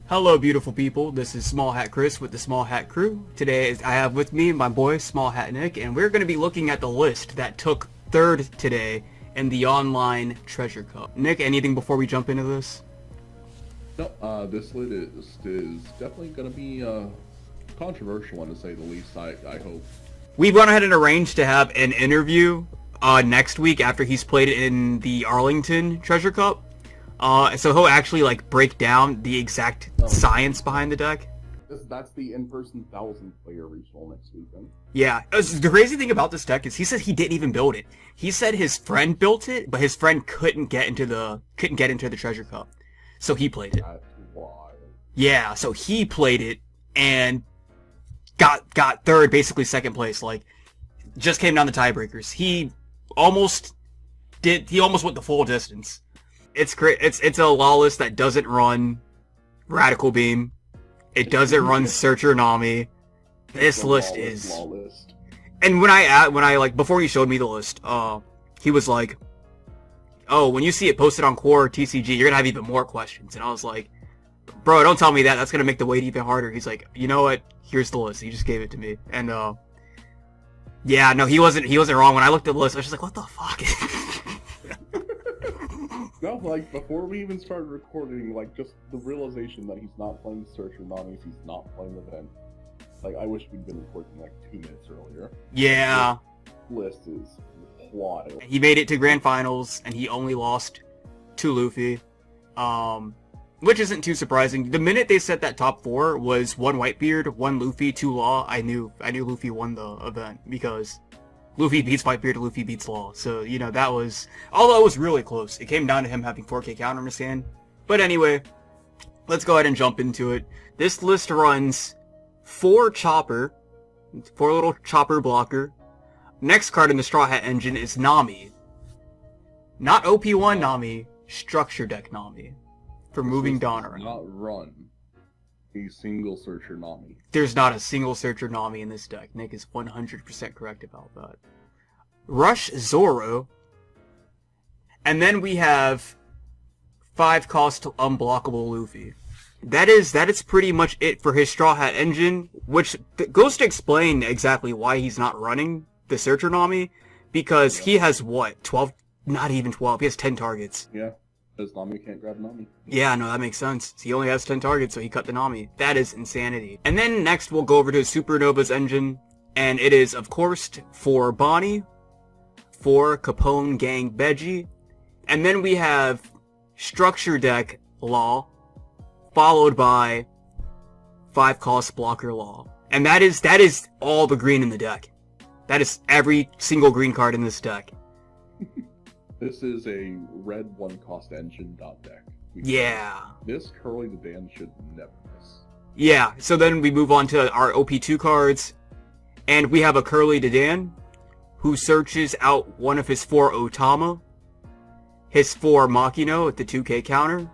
Hello, beautiful people. This is Small Hat Chris with the Small Hat Crew. Today, I have with me my boy Small Hat Nick, and we're going to be looking at the list that took third today in the online Treasure Cup. Nick, anything before we jump into this? No, this list is definitely going to be a controversial one, to say the least. I hope. We've gone ahead and arranged to have an interview next week after he's played in the Arlington Treasure Cup. So he'll actually break down the exact science behind the deck. That's the in-person 1,000-player regional next weekend. Yeah, the crazy thing about this deck is he said he didn't even build it. He said his friend built it, but his friend couldn't get into the Treasure Cup, so he played it. That's wild. Yeah, so he played it and got third, basically second place. Just came down the tiebreakers. He almost went the full distance. It's great. It's a law list that doesn't run Radical Beam. It doesn't run Searcher Nami. This list is. And when I before he showed me the list, he was like, "Oh, when you see it posted on Core TCG, you're gonna have even more questions." And I was like, "Bro, don't tell me that. That's gonna make the wait even harder." He's like, "You know what? Here's the list." He just gave it to me, and yeah, no, he wasn't wrong. When I looked at the list, I was just like, "What the fuck?" No, before we even started recording, just the realization that he's not playing Searcher Nami, he's not playing Event. I wish we'd been recording 2 minutes earlier. Yeah. This list is wild. He made it to Grand Finals, and he only lost to Luffy. Which isn't too surprising. The minute they said that top 4 was 1 Whitebeard, 1 Luffy, 2 Law, I knew Luffy won the event, because Luffy beats Whitebeard, Luffy beats Law. So, that was... Although it was really close. It came down to him having 4K counter in his hand. But anyway, let's go ahead and jump into it. This list runs 4 Chopper. 4 little Chopper blocker. Next card in the Straw Hat engine is Nami. Not OP1 Nami, Structure Deck Nami. For moving Dawn around. Not run a single Searcher Nami. There's not a single Searcher Nami in this deck. Nick is 100% correct about that. Rush Zoro. And then we have 5 cost unblockable Luffy. That is pretty much it for his Straw Hat engine, which goes to explain exactly why he's not running the Searcher Nami, because he has, 12? Not even 12. He has 10 targets. Yeah. Because Nami can't grab Nami. Yeah, no, that makes sense. He only has 10 targets, so he cut the Nami. That is insanity. And then next we'll go over to Supernova's engine, and it is, of course, for Bonnie, for Capone Gang Beji, and then we have Structure Deck Law, followed by 5 cost blocker Law. And that is all the green in the deck. That is every single green card in this deck. This is a red 1-cost engine deck. Yeah. This Curly the Dan should never miss. Yeah, so then we move on to our OP2 cards, and we have a Curly Dedan, who searches out one of his 4 Otama, his 4 Makino at the 2K counter,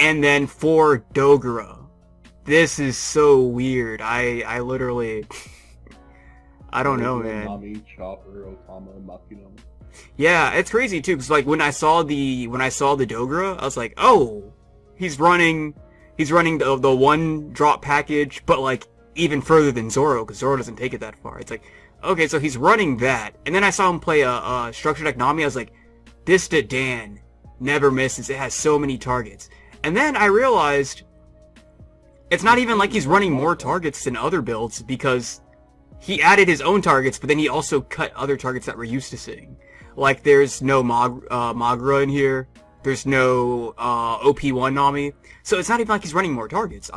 and then 4 Dogura. This is so weird. I literally... I don't know, man. Nami, Chopper, Otama, Makino. Yeah, it's crazy too, because when I saw the Dogura, I was like, oh, he's running the 1 drop package, but even further than Zoro, because Zoro doesn't take it that far. It's okay, so he's running that, and then I saw him play a Structure Deck Nami. I was like, this Dan never misses. It has so many targets, and then I realized it's not even like he's running more targets than other builds, because he added his own targets, but then he also cut other targets that we're used to seeing. There's no Magra in here. There's no OP1 Nami. So it's not even like he's running more targets.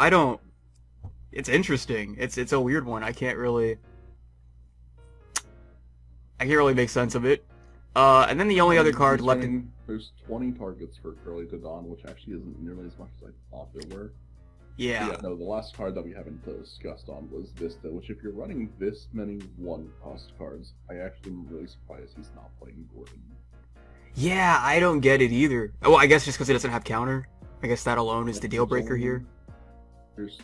It's interesting. It's a weird one. I can't really make sense of it. And then the only other card left in... There's 20 targets for Curly to Dawn, which actually isn't nearly as much as I thought there were. Yeah. No, the last card that we haven't discussed on was Vista, which if you're running this many 1-cost cards, I actually am really surprised he's not playing Gordon. Yeah, I don't get it either. Well, I guess just because it doesn't have counter. I guess that alone is the deal breaker here. There's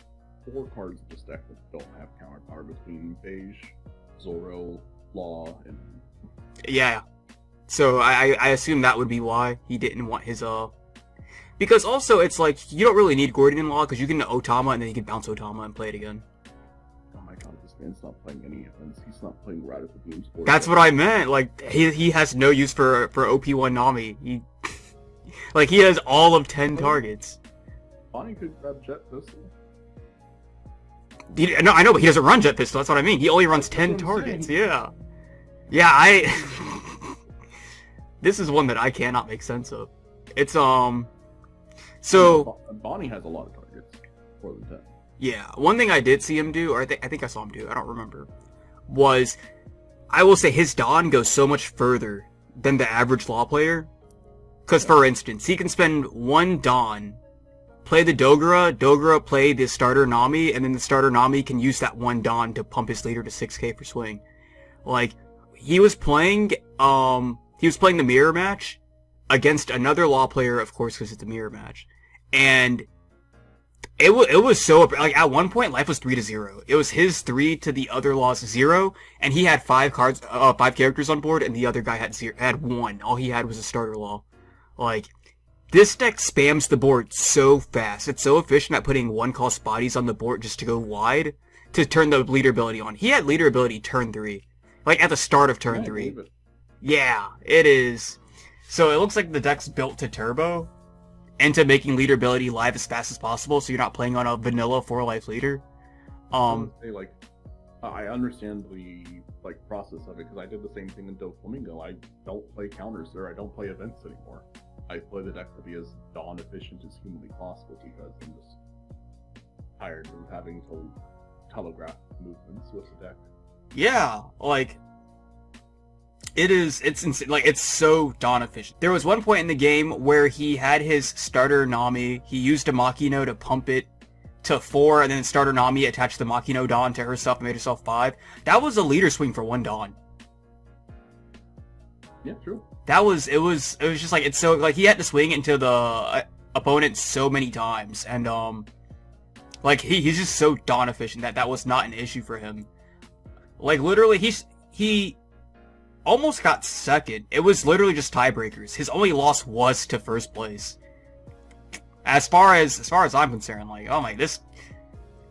4 cards in this deck that don't have counter power between Beige, Zoro, Law, and... Yeah. So I assume that would be why he didn't want his Because also, it's like, you don't really need Gordian Law, because you can Otama, and then you can bounce Otama and play it again. Oh my god, this man's not playing any events. He's not playing Radical Beams. That's what I meant. Like, he has no use for OP1 Nami. He, like, he has all of 10 targets. Bonnie could grab Jet Pistol. No, I know, but he doesn't run Jet Pistol. That's what I mean. He only runs 10 targets. Yeah. Yeah, This is one that I cannot make sense of. It's, So... Bonnie has a lot of targets. More than 10. Yeah, one thing I did see him do, or I think I saw him do, I don't remember, was, I will say his Dawn goes so much further than the average Law player. Because, for instance, he can spend one Dawn, play the Dogra play the starter Nami, and then the starter Nami can use that one Dawn to pump his leader to 6k for swing. Like, he was playing the mirror match against another Law player, of course, because it's a mirror match. And it was so, like, at one point, life was 3-0. It was his 3 to the other Law's 0, and he had 5 characters on board, and the other guy had 1. All he had was a starter Law. Like, this deck spams the board so fast. It's so efficient at putting 1-cost bodies on the board just to go wide to turn the leader ability on. He had leader ability turn 3. Like, at the start of turn 3. Yeah, it is. So it looks like the deck's built to turbo into making leader ability live as fast as possible, so you're not playing on a vanilla 4-life leader. I understand the process of it, because I did the same thing in Doflamingo. I don't play counters there. I don't play events anymore. I play the deck to be as Dawn efficient as humanly possible, because I'm just tired of having to telegraph movements with the deck. Yeah, like, it's insane. Like, it's so Dawn efficient. There was one point in the game where he had his starter Nami, he used a Makino to pump it to 4, and then starter Nami attached the Makino Dawn to herself and made herself 5. That was a leader swing for 1 Dawn. Yeah, true. It was just like, it's so, like, he had to swing into the opponent so many times, and like, he's just so Dawn efficient that was not an issue for him. Like, literally, he almost got second. It was literally just tiebreakers. His only loss was to first place. As far as I'm concerned, like, oh my,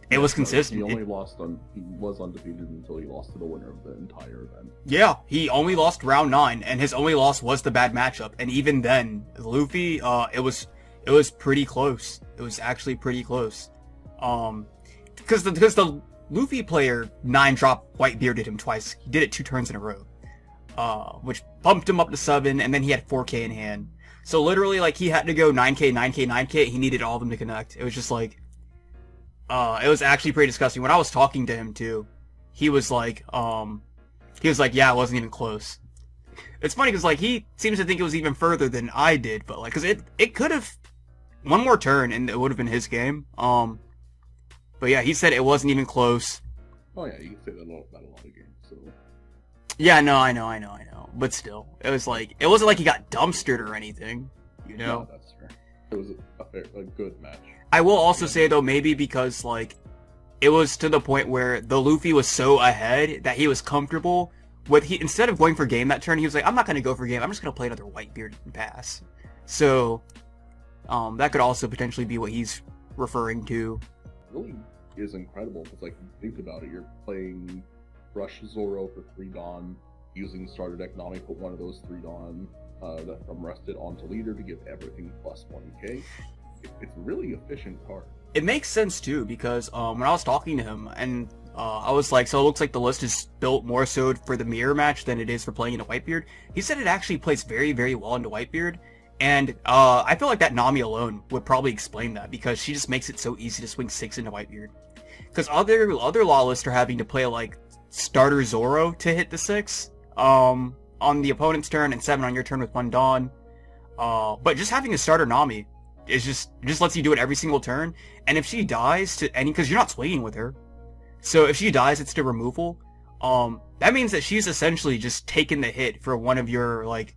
it was consistent. He was undefeated until he lost to the winner of the entire event. Yeah, he only lost round 9, and his only loss was the bad matchup. And even then, Luffy, it was pretty close. It was actually pretty close. Because the Luffy player 9-drop Whitebearded him twice. He did it 2 turns in a row. Which bumped him up to 7, and then he had 4k in hand. So literally, like, he had to go 9k, 9k, 9k, he needed all of them to connect. It was just like, it was actually pretty disgusting. When I was talking to him, too, he was like, yeah, it wasn't even close. It's funny, because, like, he seems to think it was even further than I did, but, like, because it could have, one more turn, and it would have been his game. But yeah, he said it wasn't even close. Oh yeah, you can say that about a lot of games, so... Yeah, no, I know. But still, it wasn't like he got dumpstered or anything, you know? No, that's fair. It was a good match. I will also say, though, maybe because, like, it was to the point where the Luffy was so ahead that he was comfortable with, instead of going for game that turn, he was like, I'm not going to go for game, I'm just going to play another Whitebeard and pass. So, that could also potentially be what he's referring to. It really is incredible, because, like, think about it, you're playing Rush Zoro for 3 Dawn, using starter deck Nami, put one of those 3 Dawn that from rested onto leader to give everything plus 1k. It's a really efficient card. It makes sense too, because when I was talking to him, and I was like, so it looks like the list is built more so for the mirror match than it is for playing into Whitebeard. He said it actually plays very, very well into Whitebeard, and I feel like that Nami alone would probably explain that, because she just makes it so easy to swing 6 into Whitebeard. Because other Law lists are having to play like starter Zoro to hit the 6 on the opponent's turn and 7 on your turn with 1 Dawn. But just having a starter Nami is just lets you do it every single turn. And if she dies to any, because you're not swinging with her, so if she dies, it's to removal. That means that she's essentially just taken the hit for one of your like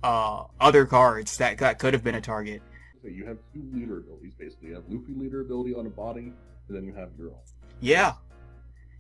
other cards that could have been a target. So you have 2 leader abilities basically. You have Luffy leader ability on a body, and then you have your own. Yeah,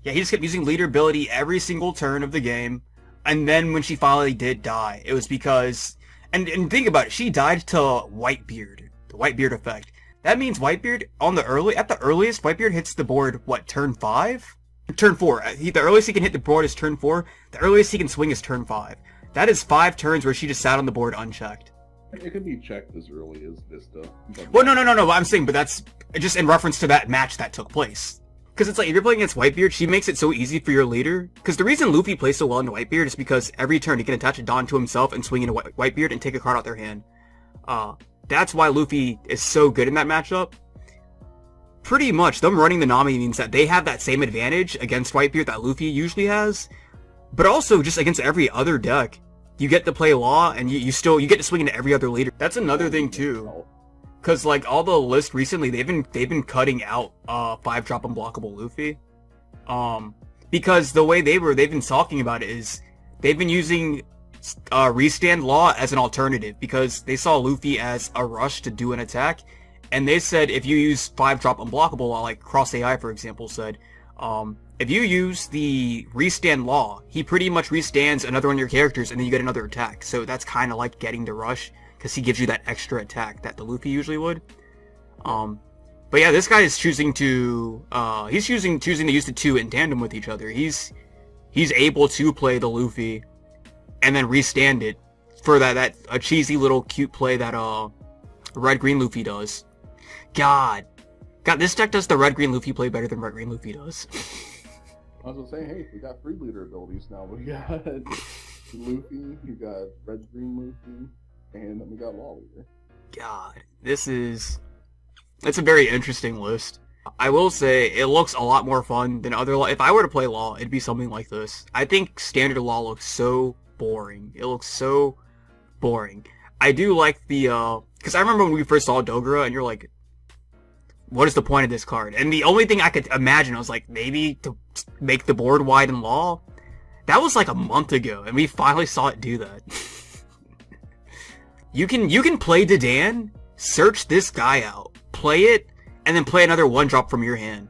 he just kept using leader ability every single turn of the game. And then when she finally did die, it was because, and think about it, she died to Whitebeard. the Whitebeard effect. That means Whitebeard at the earliest, Whitebeard hits the board, what, turn 5? Turn 4. The earliest he can hit the board is turn 4. The earliest he can swing is turn 5. That is 5 turns where she just sat on the board unchecked. It could be checked as early as Vista. Well, no, I'm saying, but that's just in reference to that match that took place. Because it's like, if you're playing against Whitebeard, she makes it so easy for your leader. Because the reason Luffy plays so well into Whitebeard is because every turn he can attach a Dawn to himself and swing into Whitebeard and take a card out their hand. That's why Luffy is so good in that matchup. Pretty much, them running the Nami means that they have that same advantage against Whitebeard that Luffy usually has. But also, just against every other deck, you get to play Law, and you get to swing into every other leader. That's another thing too, because like all the lists recently, they've been cutting out 5-drop unblockable Luffy, because the way they've been talking about it is they've been using restand Law as an alternative because they saw Luffy as a rush to do an attack, and they said if you use 5-drop unblockable Law, like Cross AI for example said, if you use the restand Law, he pretty much restands another one of your characters and then you get another attack. So that's kind of like getting the rush, because he gives you that extra attack that the Luffy usually would. But yeah, this guy is choosing to, choosing to use the two in tandem with each other. He's able to play the Luffy and then restand it for that a cheesy little cute play that, Red-Green Luffy does. God, this deck does the Red-Green Luffy play better than Red-Green Luffy does. I was gonna say, hey, we got 3 leader abilities now. We got Luffy, we got Red-Green Luffy, and then we got Law Leader. God, it's a very interesting list. I will say, it looks a lot more fun than other Law. If I were to play Law, it'd be something like this. I think standard Law looks so boring. It looks so boring. I do like the, because I remember when we first saw Dogra, and you're like, what is the point of this card? And the only thing I could imagine, I was like, maybe to make the board wide in Law? That was like a month ago, and we finally saw it do that. You can play Dedan, search this guy out, play it, and then play another 1-drop from your hand.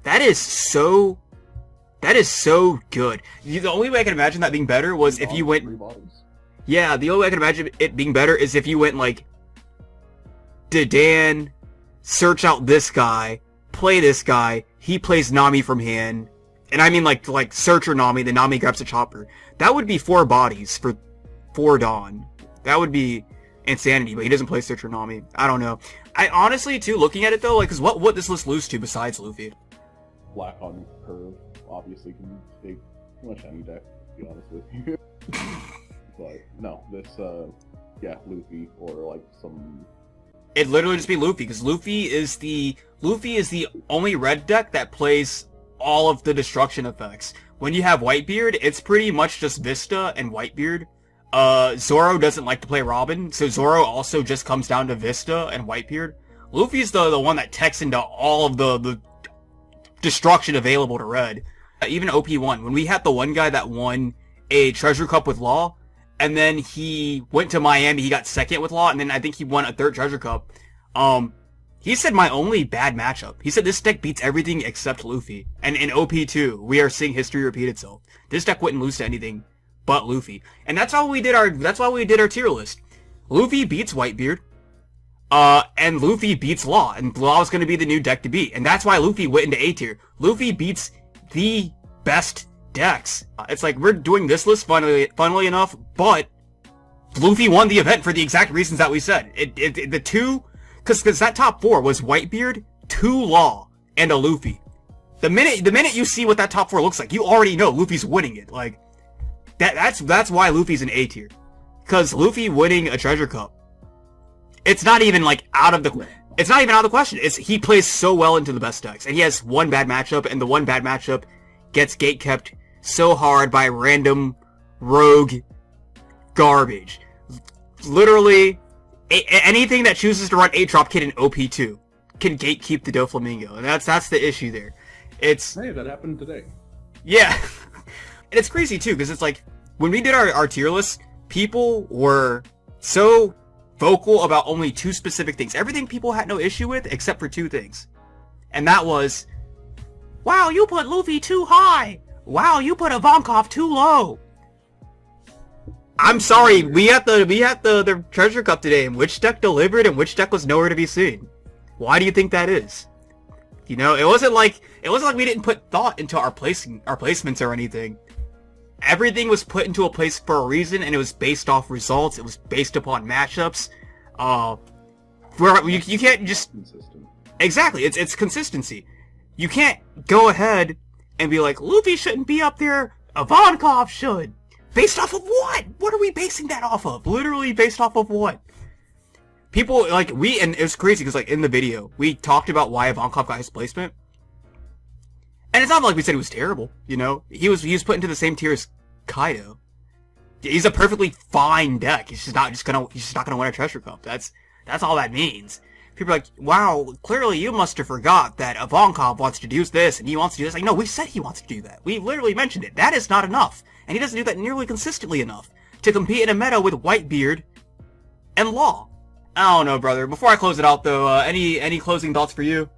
That is so good. The only way I can imagine that being better was if you went... Yeah, the only way I can imagine it being better is if you went like Dedan, search out this guy, play this guy, he plays Nami from hand, and I mean like searcher Nami, then Nami grabs a chopper. That would be 4 bodies for 4 Dawn. That would be insanity, but he doesn't play searcher Nami. I don't know. I honestly, too, looking at it though, like, cause what would this list lose to besides Luffy? Black on Curve obviously can take pretty much any deck, to be honest with you. But no, this, yeah, Luffy or like some... It'd literally just be Luffy, because Luffy is the only red deck that plays all of the destruction effects. When you have Whitebeard, it's pretty much just Vista and Whitebeard. Zoro doesn't like to play Robin, so Zoro also just comes down to Vista and Whitebeard. Luffy's the one that techs into all of the destruction available to red. Even OP1, when we had the one guy that won a Treasure Cup with Law, and then he went to Miami, he got second with Law, and then I think he won a 3rd Treasure Cup. He said my only bad matchup. He said this deck beats everything except Luffy. And in OP2, we are seeing history repeat itself. This deck wouldn't lose to anything but Luffy. And that's why we did our tier list. Luffy beats Whitebeard, and Luffy beats Law, and Law is going to be the new deck to beat. And that's why Luffy went into A tier. Luffy beats the best decks. It's like, we're doing this list funnily enough, but Luffy won the event for the exact reasons that we said. The two, because that top 4 was Whitebeard, 2 Law, and a Luffy. The minute you see what that top 4 looks like, you already know Luffy's winning it. Like, that's why Luffy's in A tier. Because Luffy winning a Treasure Cup, it's not even like out of the question. He plays so well into the best decks, and he has one bad matchup, and the one bad matchup gets gatekept so hard by random rogue garbage. Literally, anything that chooses to run 8-drop kit in OP2 can gatekeep the Doflamingo, and that's the issue there. Hey, that happened today. Yeah. And it's crazy too, because it's like, when we did our tier list, people were so vocal about only 2 specific things. Everything people had no issue with, except for 2 things. And that was, wow, you put Luffy too high! Wow, you put Ivankov too low! I'm sorry, we had the treasure cup today, and which deck delivered and which deck was nowhere to be seen. Why do you think that is? You know, it wasn't like we didn't put thought into our placements or anything. Everything was put into a place for a reason, and it was based off results. It was based upon matchups. Where you can't just Consistent. exactly. It's consistency. You can't go ahead and be like, Luffy shouldn't be up there. Ivankov should. Based off of what? What are we basing that off of? Literally based off of what? People, like, and it was crazy because, like, in the video, we talked about why Ivankov got his placement. And it's not like we said he was terrible, you know? He was put into the same tier as Kaido. He's a perfectly fine deck. He's just not gonna win a treasure cup. That's all that means. People are like, wow, clearly you must have forgot that Ivankov wants to do this and he wants to do this. Like, no, we said he wants to do that. We literally mentioned it. That is not enough. And he doesn't do that nearly consistently enough to compete in a meta with Whitebeard and Law. I don't know, brother. Before I close it out, though, any closing thoughts for you?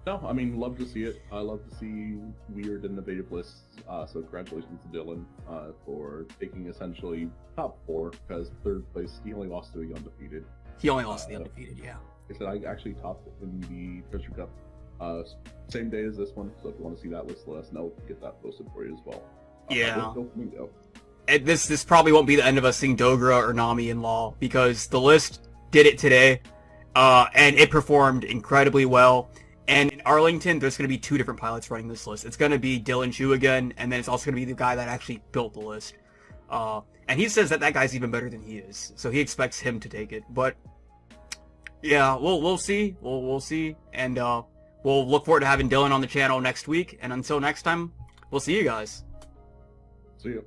No, I mean, love to see it. I love to see weird innovative lists. So congratulations to Dylan for taking essentially top 4, because 3rd place, he only lost to the undefeated. He only lost to the undefeated, yeah. Like I said, I actually topped in the Treasure Cup same day as this one, so if you want to see that list, let us know. Get that posted for you as well. Yeah. And this probably won't be the end of us seeing Dogra or Nami in Law, because the list did it today, and it performed incredibly well. And in Arlington, there's going to be 2 different pilots running this list. It's going to be Dylan Chu again, and then it's also going to be the guy that actually built the list. And he says that guy's even better than he is, so he expects him to take it. But yeah, we'll see. We'll see, and we'll look forward to having Dylan on the channel next week. And until next time, we'll see you guys. See you.